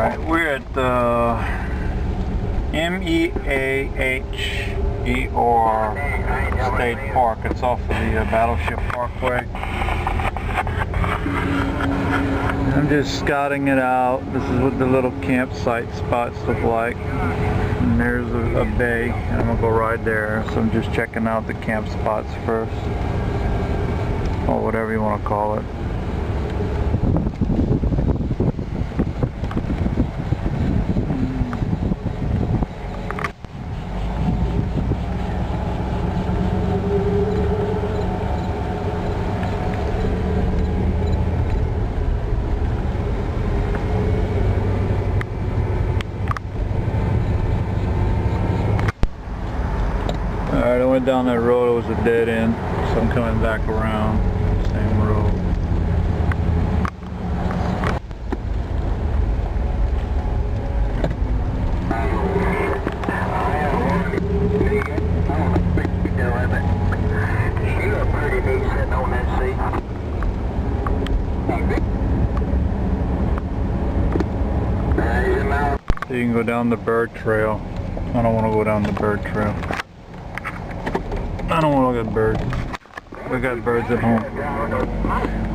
Alright, we're at the MEAHER State Park. It's off of the Battleship Parkway. I'm just scouting it out. This is what the little campsite spots look like. And there's a bay, and I'm gonna go right there. So I'm just checking out the camp spots first, or whatever you want to call it. Alright, I went down that road, it was a dead end, so I'm coming back around, same road. So you can go down the bird trail. I don't want to go down the bird trail. I don't want to look at birds. We got birds at home.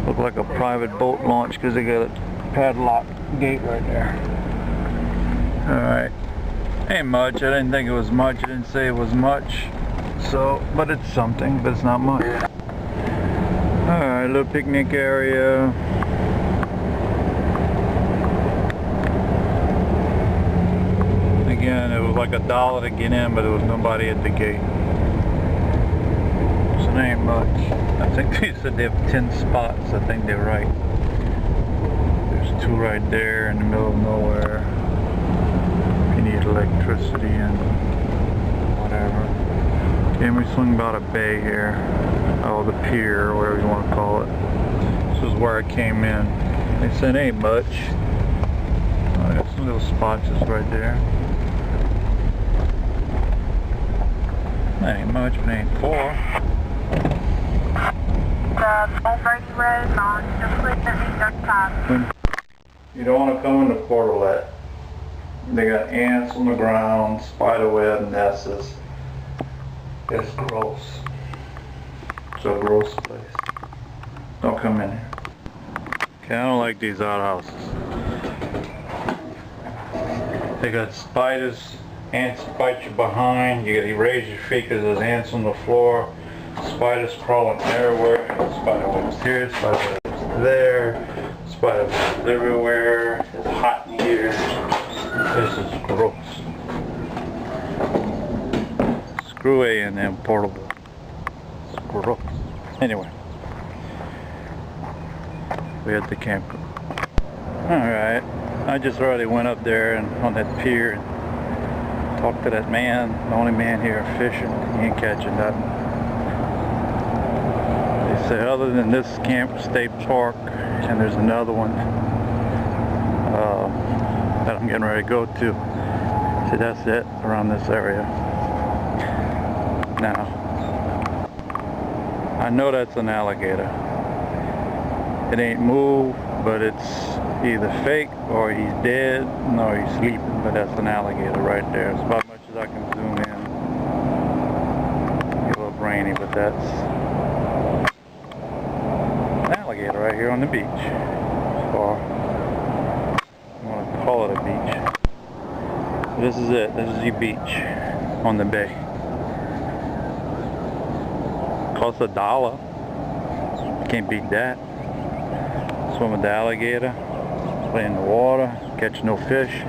Look like a private boat launch because they got a padlock gate right there. Alright. Ain't much. I didn't think it was much. I didn't say it was much. So, but it's something, but it's not much. Alright, little picnic area. Again, it was like $1 to get in, but there was nobody at the gate. It ain't much. I think they said they have 10 spots. I think they're right. There's 2 right there in the middle of nowhere. If you need electricity and whatever. Okay, we swing about a bay here. Oh, the pier, or whatever you want to call it. This is where I came in. They said ain't much. I got some little spots just right there. That ain't much, but it ain't far. You don't want to come in the portalet. They got ants on the ground, spiderweb nests. It's gross. It's a gross place. Don't come in here. Okay, I don't like these outhouses. They got spiders, ants bite you behind. You gotta raise your feet because there's ants on the floor. Spiders crawling everywhere. Spiderwebs here, spiderwebs there, spiderwebs everywhere. It's hot in here. This is gross. Screw A&M portable. It's gross. Anyway, we at the campground. Alright, I just already went up there and on that pier and talked to that man, the only man here fishing. He ain't catching nothing. Say other than this camp state park, and there's another one that I'm getting ready to go to. So that's it around this area. Now, I know that's an alligator. It ain't moved, but it's either fake or he's dead, or he's sleeping. But that's an alligator right there. It's about as much as I can zoom in. Get a little brainy, but that's alligator right here on the beach, or I want to call it a beach. This is it. This is your beach on the bay. Costs $1. Can't beat that. Swim with the alligator, play in the water, catch no fish,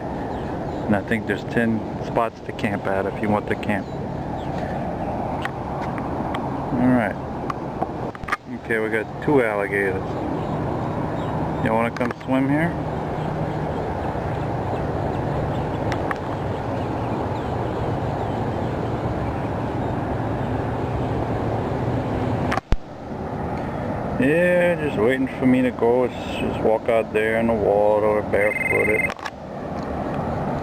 and I think there's 10 spots to camp at if you want to camp. All right. Okay, we got 2 alligators. You want to come swim here? Yeah, just waiting for me to go. Just walk out there in the water, barefooted.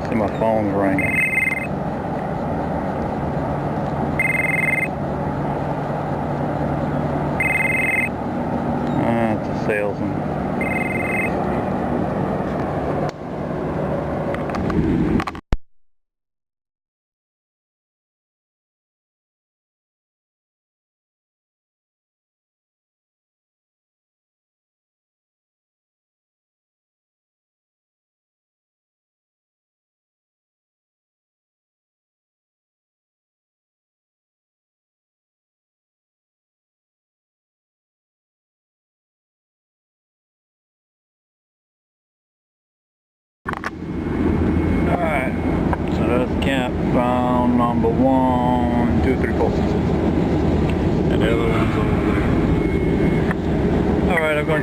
See, my phone's ringing. Salesman.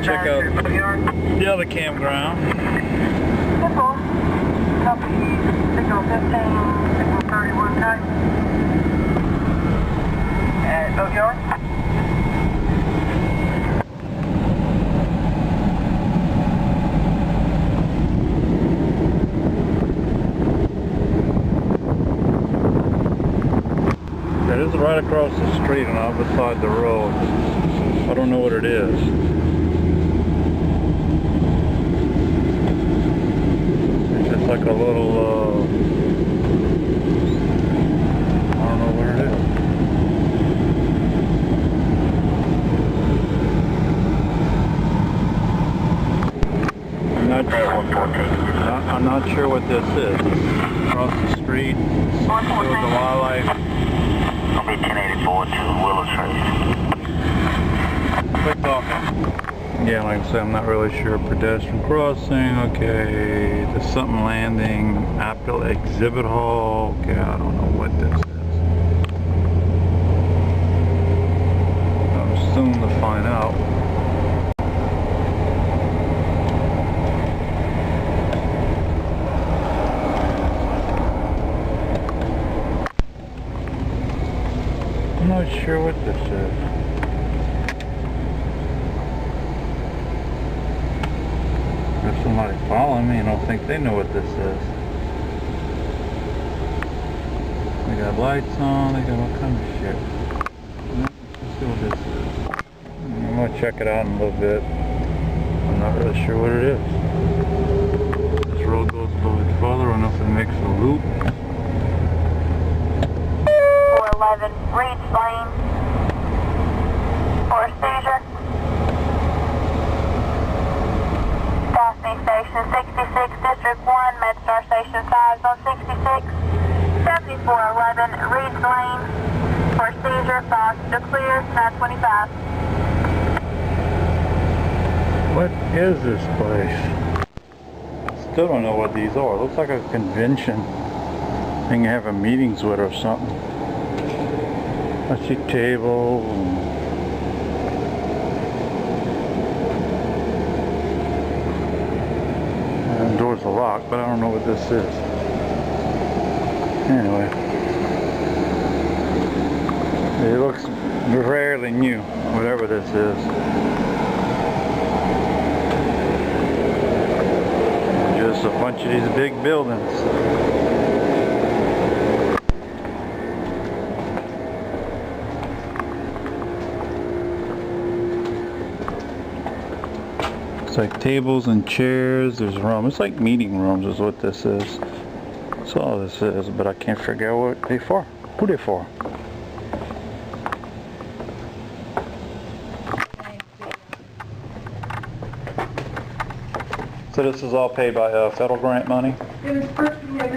and check out the other campground. Copy. Signal 15, signal 31 type. And boatyard. That is right across the street and on the side of the road. I don't know what it is. It's just like a little, I don't know what it is. I'm not sure what this is. Across the street, with the wildlife. I'll be 1084 to Willow Street. Quick talking. Yeah, like I said, I'm not really sure. Pedestrian crossing, okay. There's something landing. Apple exhibit hall. Okay, I don't know what this is. I'm soon to find out. I'm not sure what this is. There's somebody following me, and I don't think they know what this is. They got lights on, they got all kind of shit. Let's see what this is. I'm gonna check it out in a little bit. I'm not really sure what it is. This road goes a little bit further. I don't know if it makes a loop. 411 Reed's Lane for seizure. Daphne Station 66, District 1, MedStar Station 5 on 66. 7411 Reed's Lane for seizure, Fox to clear, 925. What is this place? Still don't know what these are. It looks like a convention thing you're having meetings with or something. I see tables and doors are locked, but I don't know what this is. Anyway, it looks fairly new, whatever this is. Just a bunch of these big buildings. It's like tables and chairs, there's room. It's like meeting rooms is what this is. That's all this is, but I can't figure out what they for. Who they for? So this is all paid by federal grant money? It was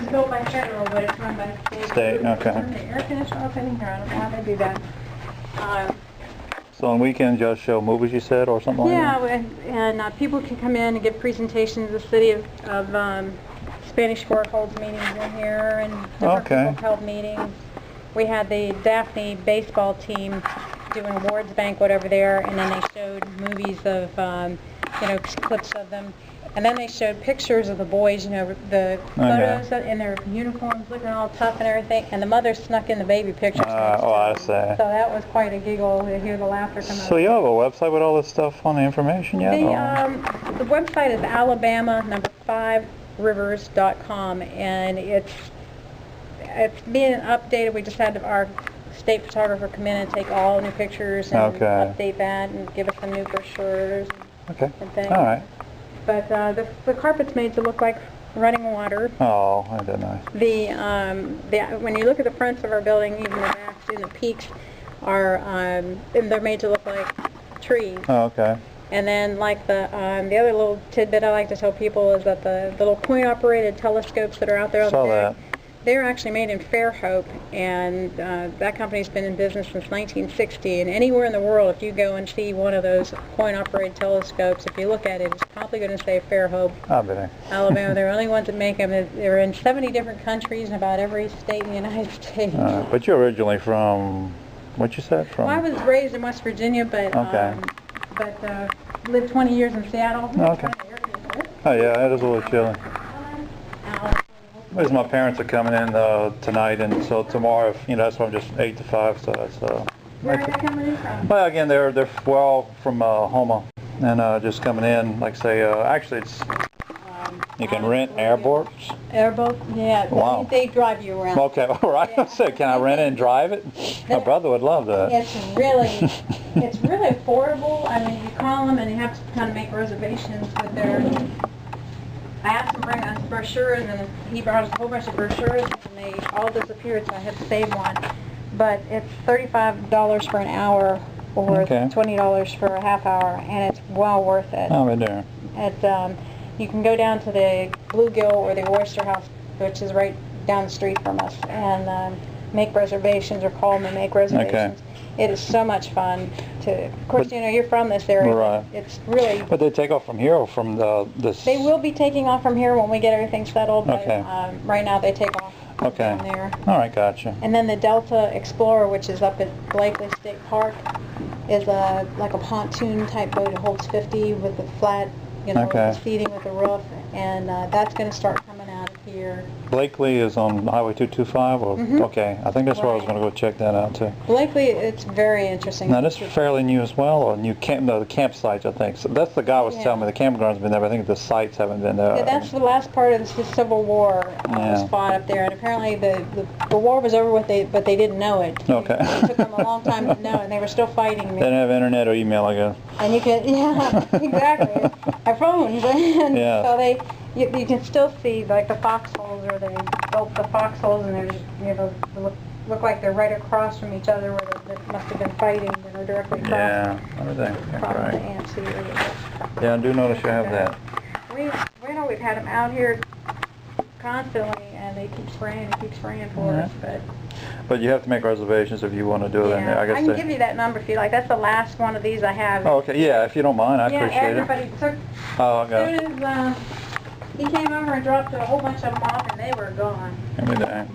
built by federal, but it's run by state. State, okay. The air conditioner up in here, I don't know how they do that. So on weekends you'll show movies, you said, or something like that? Yeah, and people can come in and give presentations. The city of Spanish Fork holds meetings in here, and different people held meetings. We had the Daphne baseball team do an awards banquet over there, and then they showed movies of, you know, clips of them. And then they showed pictures of the boys, you know, the photos in their uniforms, looking all tough and everything, and the mother snuck in the baby pictures. Oh, I see. So that was quite a giggle to hear the laughter come out. So you have a website with all this stuff on the information yet? The website is Alabama5rivers.com, and it's being updated. We just had our state photographer come in and take all new pictures and update that and give us some new brochures and things. All right. But the carpet's made to look like running water. Oh, isn't that nice? When you look at the fronts of our building, even the backs and the peaks are and they're made to look like trees. Oh, okay. And then, like the other little tidbit I like to tell people is that the little coin-operated telescopes that are out there on the deck, they're actually made in Fairhope, and that company's been in business since 1960. And anywhere in the world, if you go and see one of those coin-operated telescopes, if you look at it, it's probably going to say Fairhope, Alabama. They're the only ones that make them. They're in 70 different countries and about every state in the United States. But you're originally from, what you said? From? Well, I was raised in West Virginia, but lived 20 years in Seattle. Okay. Oh yeah, it is a little chilly. Because my parents are coming in tonight, and so tomorrow, you know, that's why I'm just 8 to 5. So that's. Where are they coming in from? Well, again, they're well from Houma, and just coming in. Like say, actually, it's you can rent airboats. Airboat, yeah. Wow. They drive you around. Okay, all right. I said, can I rent it and drive it? My brother would love that. It's really affordable. I mean, you call them and you have to kind of make reservations with their. I asked him to bring us brochures, and he brought us a whole bunch of brochures, and they all disappeared, so I had to save one. But it's $35 for an hour, or $20 for a half hour, and it's well worth it. Oh, right there. You can go down to the Bluegill or the Oyster House, which is right down the street from us, and make reservations or call them and make reservations. Okay. It is so much fun to, of course, you know, you're from this area. Right. It's really... But they take off from here or from this... They will be taking off from here when we get everything settled, but okay. Right now they take off okay. from there. All right, gotcha. And then the Delta Explorer, which is up at Blakely State Park, is like a pontoon type boat. It holds 50 with the flat, you know, okay. with the seating with the roof, and that's going to start coming out of here. Blakely is on Highway 225? Or, okay, I think that's where I was going to go check that out too. Blakely, it's very interesting. Now this is fairly new as well, or new camp? No, the campsites, I think. So that's the guy was telling me the campground's been there, but I think the sites haven't been there. Yeah, that's the last part of the Civil War was fought up there, and apparently the war was over with, but they didn't know it. Okay. It took them a long time to know it, and they were still fighting. They didn't have internet or email, I guess. And you can, yeah, exactly. Our phones, and so you can still see like the foxholes, or they built the foxholes, and there's, you know, look like they're right across from each other, where they must have been fighting, you know, directly across. Yeah, everything. Right. Yeah, I do notice you have that. We know we've had them out here constantly, and they keep spraying for us, But you have to make reservations if you want to do it. Yeah, I guess I can give you that number if you like. That's the last one of these I have. Oh, okay. Yeah, if you don't mind, I appreciate it. Yeah, everybody took. Oh, okay. As soon as he came over and dropped a whole bunch of them off, and they were gone. Every day.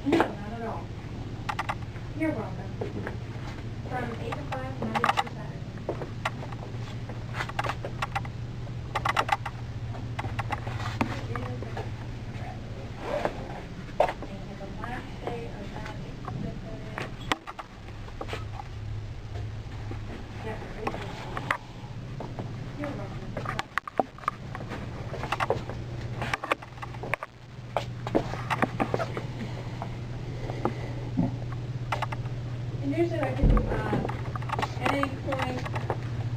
No, not at all. You're welcome. From 8 to 5, Monday through Saturday. Usually I can, at any point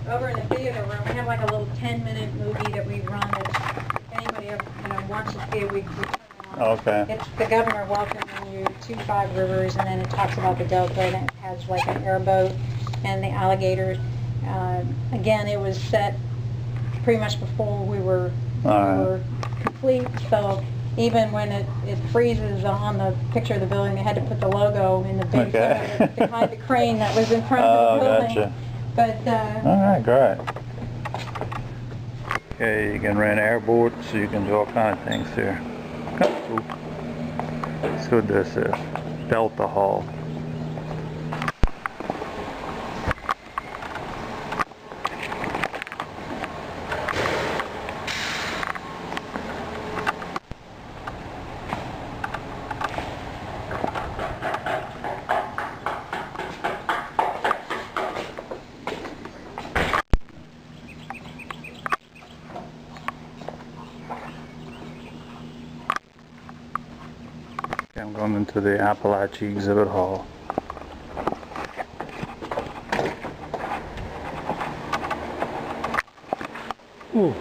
over in the theater room, we have like a little 10-minute movie that we run that if anybody ever, you know, wants to see, we turn on. Okay. It's the governor welcoming you to Five Rivers, and then it talks about the Delta, and it has like an airboat and the alligators. Again, it was set pretty much before we were complete, so even when it freezes on the picture of the building, they had to put the logo in the big behind the crane that was in front of the building. Gotcha. But all right, great. Okay, you can rent airboats, you can do all kind of things here. Cool. That's what this is. Delta Hall. I'm going into the Appalachie Exhibit Hall. Ooh.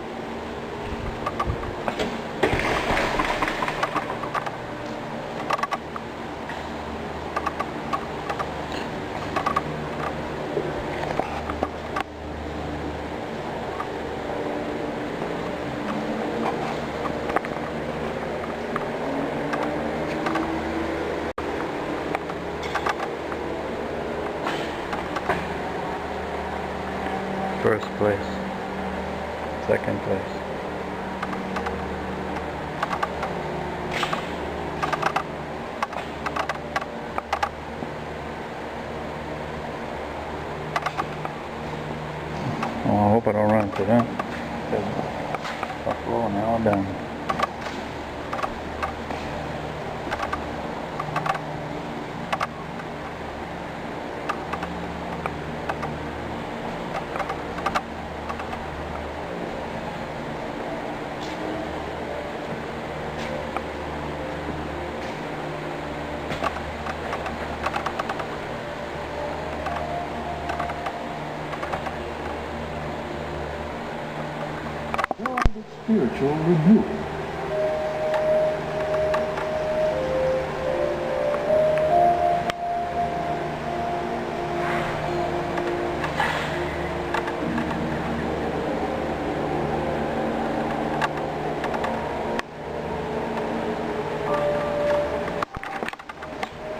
First place, second place. hope I don't run into them. Buffalo and Alabama. Spiritual rebuke.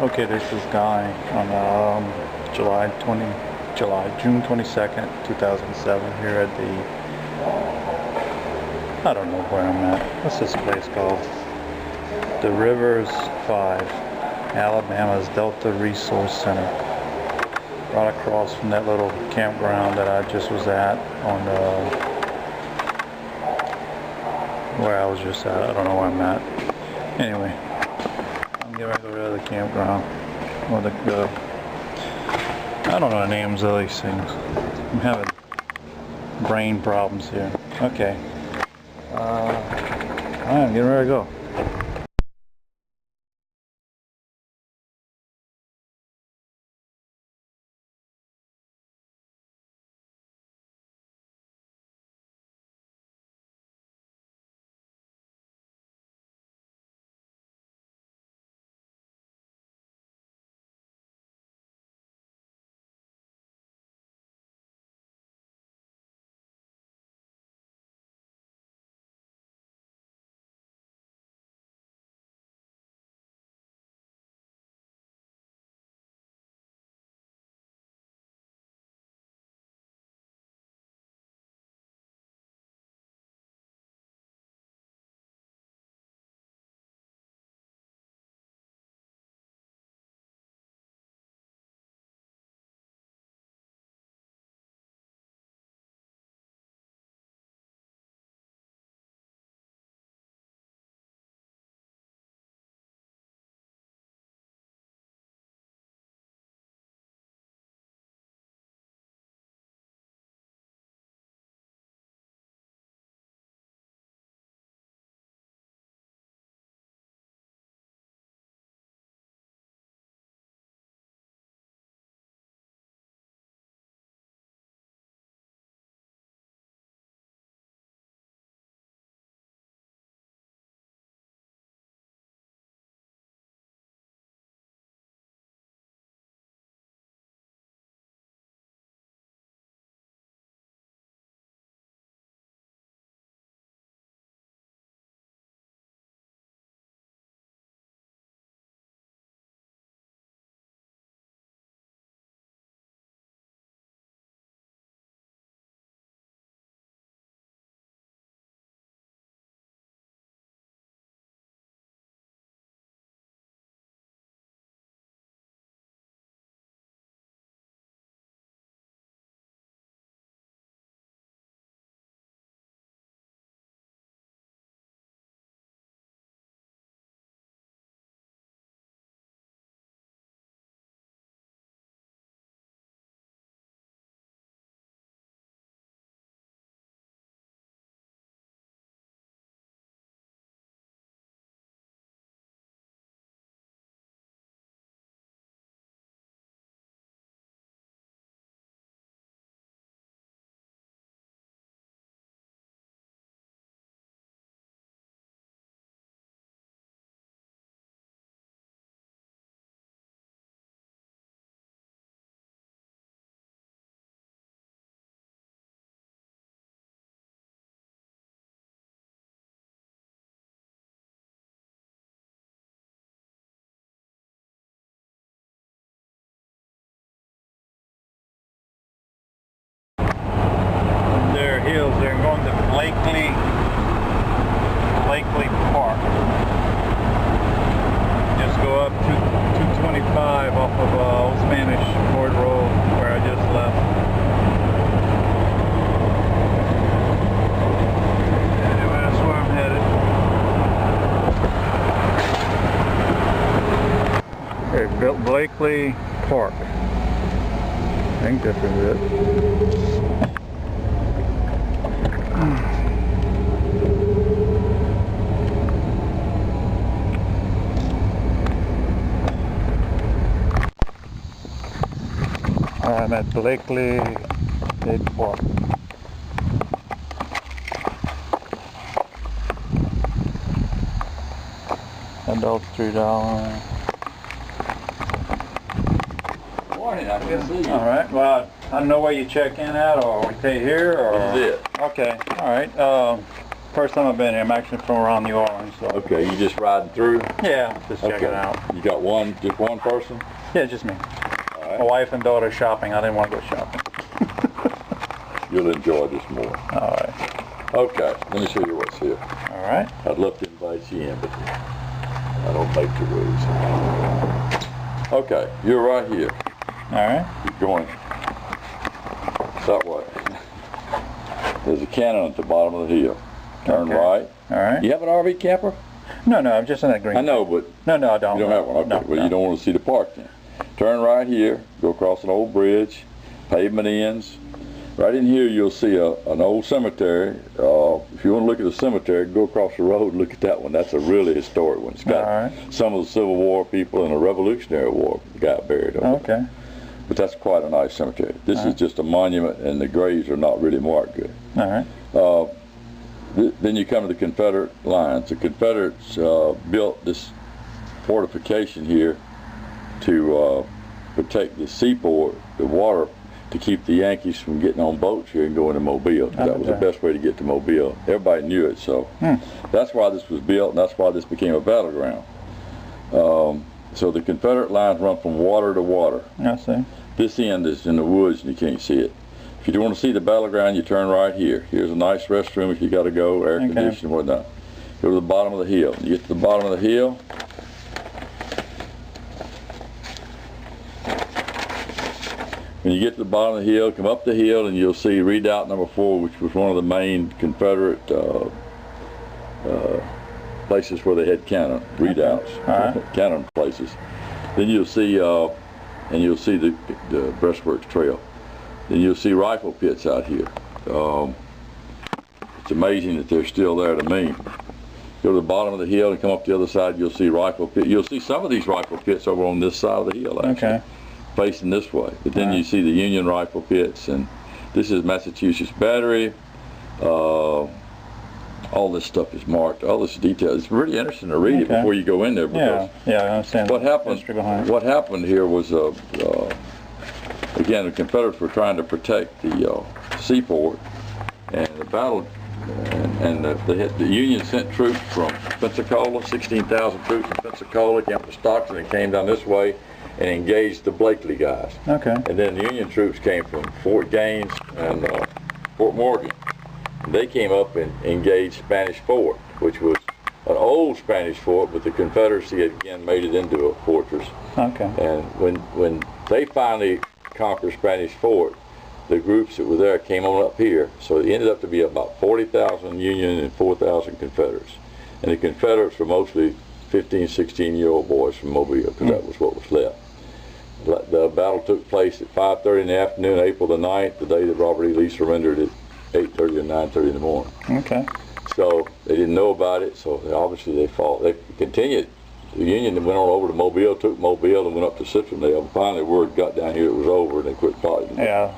Okay, this is Guy on June 22nd, 2007 here at the I don't know where I'm at. What's this place called? The Rivers 5, Alabama's Delta Resource Center. Right across from that little campground that I just was at on where I was just at. I don't know where I'm at. Anyway, I'm getting ready to go to the campground. Or I don't know the names of these things. I'm having brain problems here. Okay. I'm getting ready to go. Blakely Park. I think this is it. I'm at Blakely State Park. Adults $3. Morning, I can see you. All right. Well, I don't know where you check in at, or we stay here, or. This is it. Okay. All right. First time I've been here. I'm actually from around New Orleans. So. Okay, you just riding through? Yeah, just checking it out. You got just one person? Yeah, just me. All right. My wife and daughter shopping. I didn't want to go shopping. You'll enjoy this more. All right. Okay, let me show you what's here. All right. I'd love to invite you in, but I don't make the rules. Okay, you're right here. All right. Keep going that way. There's a cannon at the bottom of the hill. Turn Okay. right. All right. You have an RV camper? No, I'm just in that green. I know, but No, I don't. you don't have one. Okay. No, Well, no. you don't want to see the park then. Turn right here. Go across an old bridge. Pavement ends. Right in here, you'll see an old cemetery. If you want to look at the cemetery, go across the road and look at that one. That's a really historic one. It's got All right. some of the Civil War people and the Revolutionary War got buried over there. Okay. But that's quite a nice cemetery. This All is right. just a monument, and the graves are not really marked good. All right. Then you come to the Confederate lines. The Confederates built this fortification here to protect the seaport, the water, to keep the Yankees from getting on boats here and going to Mobile. That was the best way to get to Mobile. Everybody knew it, so that's why this was built, and that's why this became a battleground. So the Confederate lines run from water to water. I see. This end is in the woods, and you can't see it. If you don't want to see the battleground, you turn right here. Here's a nice restroom if you got to go, air conditioning, whatnot. Go to the bottom of the hill. You get to the bottom of the hill. When you get to the bottom of the hill, come up the hill, and you'll see Redoubt number 4, which was one of the main Confederate places where they had cannon, redoubts, cannon places. Then you'll see, the Breastworks Trail. Then you'll see rifle pits out here. It's amazing that they're still there to me. Go to the bottom of the hill and come up the other side, you'll see rifle pits. You'll see some of these rifle pits over on this side of the hill, actually, facing this way. But then you see the Union rifle pits, and this is Massachusetts Battery. All this stuff is marked, all this detail. It's really interesting to read it before you go in there, because I understand. What happened here was again, the Confederates were trying to protect the seaport, and the battle, and the Union sent troops from Pensacola, 16,000 troops from Pensacola, came up to Stockton and came down this way and engaged the Blakely guys. Okay. And then the Union troops came from Fort Gaines and Fort Morgan. They came up and engaged Spanish Fort, which was an old Spanish fort, but the Confederacy had again made it into a fortress. Okay. And when they finally conquered Spanish Fort, the groups that were there came on up here. So it ended up to be about 40,000 Union and 4,000 Confederates. And the Confederates were mostly 15, 16-year-old boys from Mobile, because that was what was left. The battle took place at 5:30 in the afternoon, April the 9th, the day that Robert E. Lee surrendered at 8:30 or 9:30 in the morning. Okay. So they didn't know about it, so obviously they fought. They continued. The Union went on over to Mobile, took Mobile, and went up to Citronelle. Finally, word got down here it was over, and they quit fighting. Yeah.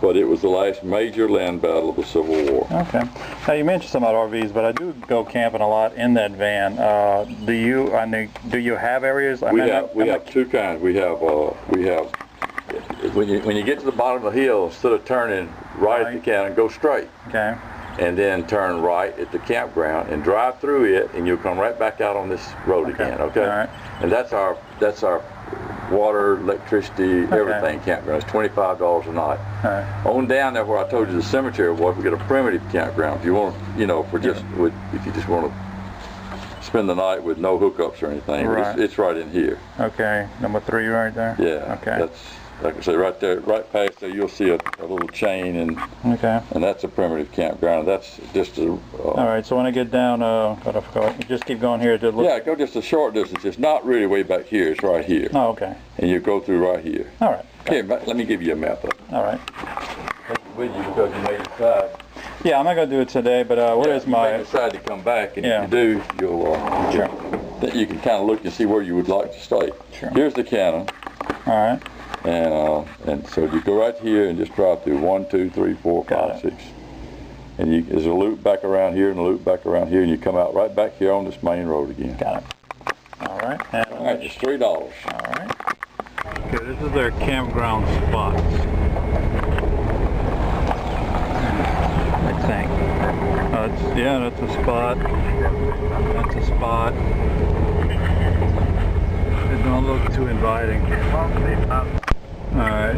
But it was the last major land battle of the Civil War. Okay. Now you mentioned some about RVs, but I do go camping a lot in that van. Do you have areas? We have two kinds. We have when you get to the bottom of the hill, instead of turning right at the cannon, go straight. Okay. And then turn right at the campground and drive through it, and you'll come right back out on this road again. Okay. All right. And that's our water, electricity, everything campground. It's $25 a night. All right. On down there where I told you the cemetery was, we got a primitive campground. If you want, if you just want to spend the night with no hookups or anything, Right. it's right in here. Okay. Number 3 right there. Yeah. Okay. like I say, right there, right past there, you'll see a little chain, and that's a primitive campground. That's just a. All right. So when I get down, just keep going here to look. Yeah, go just a short distance. It's not really way back here. It's right here. Oh, okay. And you go through right here. All right. Here, let me give you a map of it. All right. With you because you may decide. Yeah, I'm not gonna do it today, but what is my? You may decide to come back, and if you do, you'll. Sure. You can kind of look and see where you would like to stay. Sure. Here's the cannon. All right. And so you go right here and just drive through 1, 2, 3, 4, 5, 6. And there's a loop back around here and a loop back around here, and you come out right back here on this main road again. Got it. All right. All right, just $3. All right. Okay, this is their campground spots. I think. Yeah, that's a spot. That's a spot. It don't look too inviting. Alright.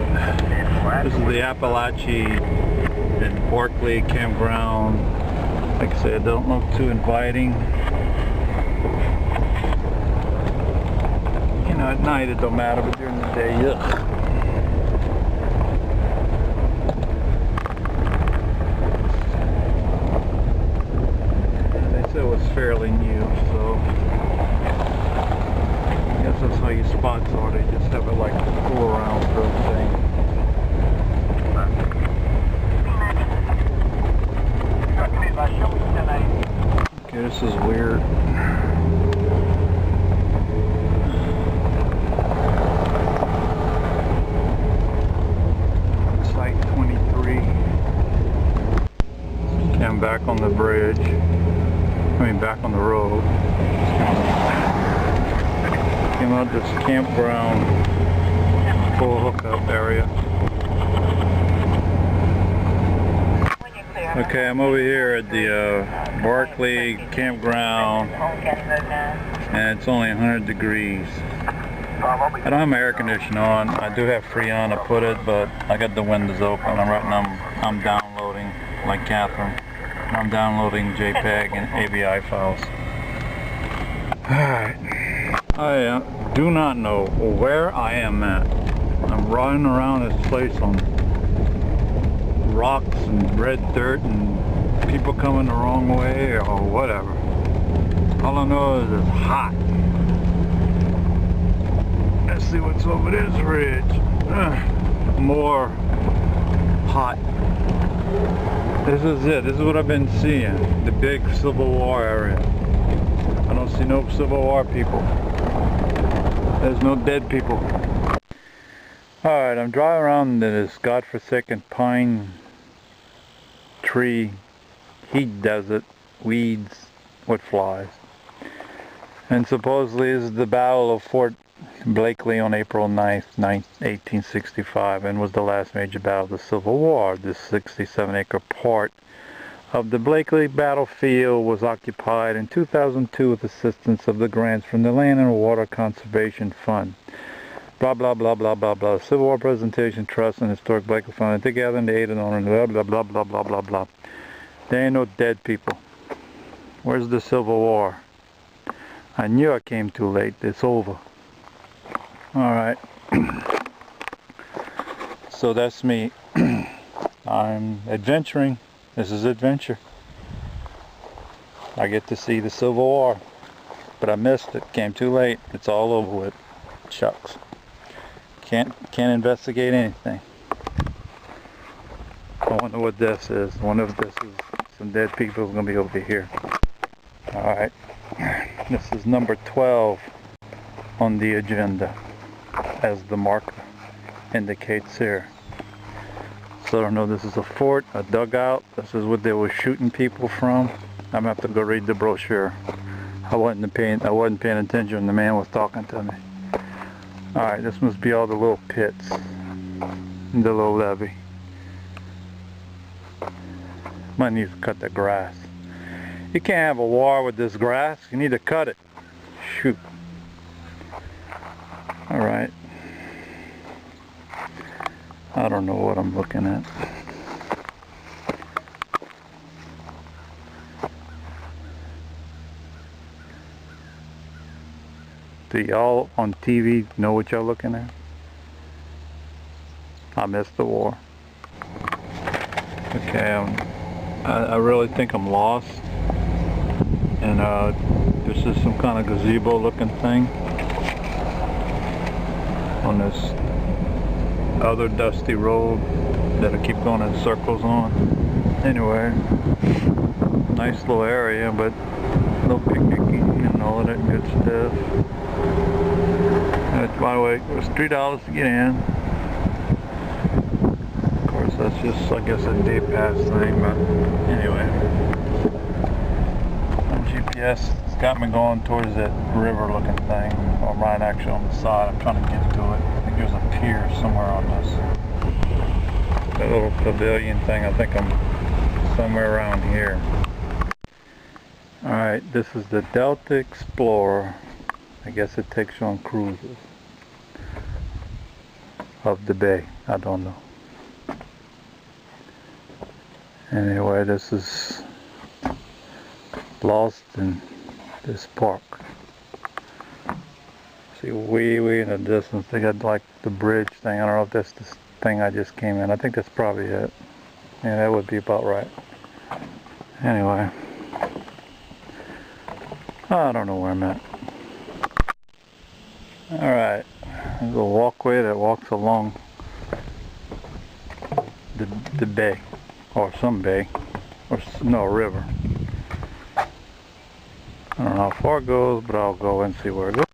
This is the Appalachia and Barkley campground. Like I said, it don't look too inviting. You know, at night it don't matter, but during the day, yuck. It was fairly new, so I guess that's how your spots are. They just have it like go around sort of thing. Okay, this is weird. Site 23. Okay, I'm back on the bridge. Back on the road. Came out this campground full hookup area. Okay, I'm over here at the Barkley campground, and it's only 100 degrees. I don't have my air conditioner on. I do have Freon to put it, but I got the windows open. I'm downloading, like Catherine. I'm downloading JPEG and AVI files. Alright. I do not know where I am at. I'm riding around this place on rocks and red dirt and people coming the wrong way or whatever. All I know is it's hot. Let's see what's over this ridge. More hot. This is it. This is what I've been seeing. The big Civil War area. I don't see no Civil War people. There's no dead people. Alright, I'm driving around this godforsaken pine tree heat desert, weeds with flies. And supposedly this is the Battle of Fort Blakely on April 9th, 1865, and was the last major battle of the Civil War. This 67-acre part of the Blakely battlefield was occupied in 2002 with assistance of the grants from the Land and Water Conservation Fund. Blah, blah, blah, blah, blah, blah. Civil War Presentation Trust and Historic Blakely Fund together in the aid and honor, blah, blah, blah, blah, blah, blah, blah. There ain't no dead people. Where's the Civil War? I knew I came too late. It's over. Alright, so that's me. I'm adventuring. This is adventure. I get to see the Civil War, but I missed it. Came too late. It's all over with. Shucks. Can't investigate anything. I wonder what this is. I wonder if this is some dead people going to be over here. Alright, this is number 12 on the agenda, as the marker indicates here. So I don't know, this is a fort, a dugout. This is what they were shooting people from. I'm gonna have to go read the brochure. I wasn't paying attention when the man was talking to me. Alright, this must be all the little pits, the little levee. Might need to cut the grass. You can't have a war with this grass. You need to cut it. Shoot. Alright. I don't know what I'm looking at. Do y'all on TV know what y'all looking at? I missed the war. Okay, I really think I'm lost. And this is some kind of gazebo looking thing on this other dusty road that I keep going in circles on. Anyway, nice little area, but no picnicking and all of that good stuff. By the way, it was $3 to get in. Of course, that's just, I guess, a day pass thing, but anyway. My GPS has got me going towards that river looking thing. Well, I'm right actually on the side. I'm trying to get to it. I think there's a pier somewhere on this. That little pavilion thing, I think I'm somewhere around here. Alright, this is the Delta Explorer. I guess it takes you on cruises of the bay. I don't know. Anyway, this is lost in this park. See, way in the distance, they got like the bridge thing. I don't know if that's the thing I just came in. I think that's probably it. Yeah, that would be about right. Anyway, I don't know where I'm at. Alright, there's a walkway that walks along the bay, or some bay, or no, river. I don't know how far it goes, but I'll go and see where it goes.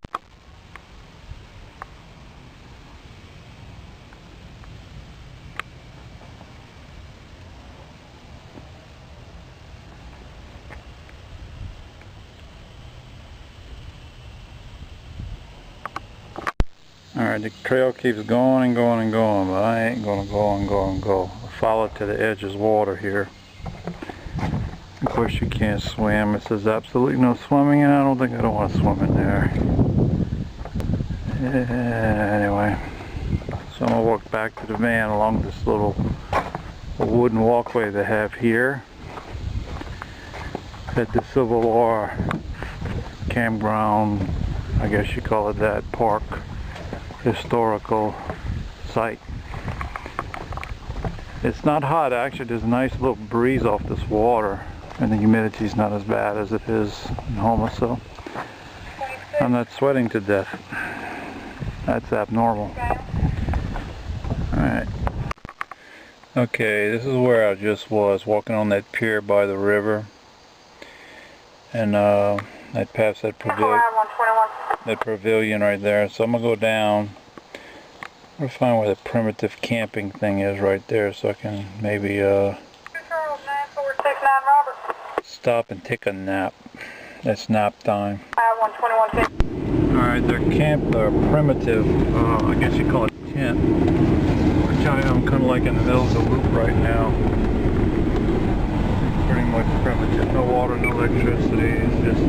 Alright, the trail keeps going and going and going, but I ain't gonna go and go and go. I'll follow it to the edge of water here. Of course you can't swim. It says absolutely no swimming, and I don't want to swim in there. Anyway, so I'm gonna walk back to the van along this little wooden walkway they have here at the Civil War campground, I guess you call it that, park, historical site. It's not hot actually. There's a nice little breeze off this water, and the humidity's not as bad as it is in Houma, so I'm not sweating to death. That's abnormal. Alright. Okay, this is where I just was, walking on that pier by the river, and I passed that pavilion right there, so I'm gonna go down. I'm gonna find where the primitive camping thing is right there, so I can maybe stop and take a nap. It's nap time. Alright, they're primitive, I guess you call it tent, which I'm kind of like in the middle of the loop right now. Pretty much primitive. No water, no electricity, it's just